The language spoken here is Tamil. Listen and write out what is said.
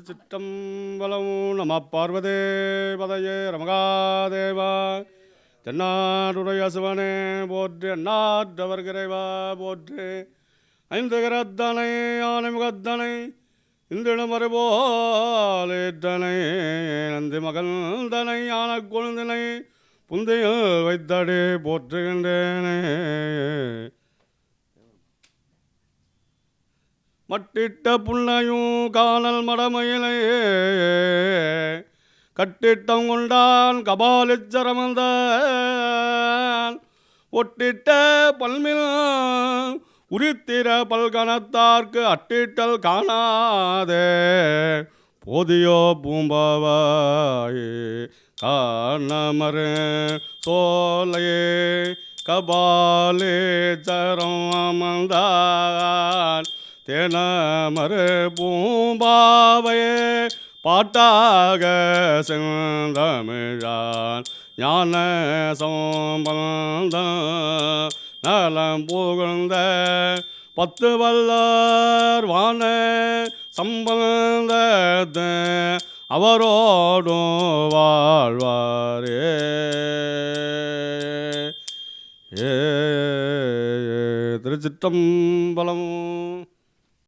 சிற்றம்பலம் நம பார்வதே பதையே ரமகாதேவா தென்னாடுடைய சிவனே போற்று எண்ணாற்றவர் கிரைவா போற்று ஐந்து கரத்தனை ஆனை முகத்தனை இந்திடம் மறுபோலேற்றனை நந்தி மகந்தனை ஆன கொழுந்தனை புந்தையில் வைத்தடே போற்றுகின்றேனே. மட்டிட்ட புன்னையும் காணல் மடமயிலே கட்டிட்டம் கொண்டான் கபாலிச்சரமந்தான் ஒட்டிட்ட பல்மில் உரித்திர பல்கணத்தார்க்கு அட்டிட்டல் காணாதே போதியோ பூம்பாவாயே காணமரு சோலையே கபாலே சரம் அமர்ந்தான் தேனமரு பூம்பாவையே பாட்டாக செந்தமிழான் ஞான சம்பந்த நலம் புகழ்ந்த பத்து வல்லார் வான சம்பந்த அவரோடும் வாழ்வாரே. திருச்சிற்றம்பலம்.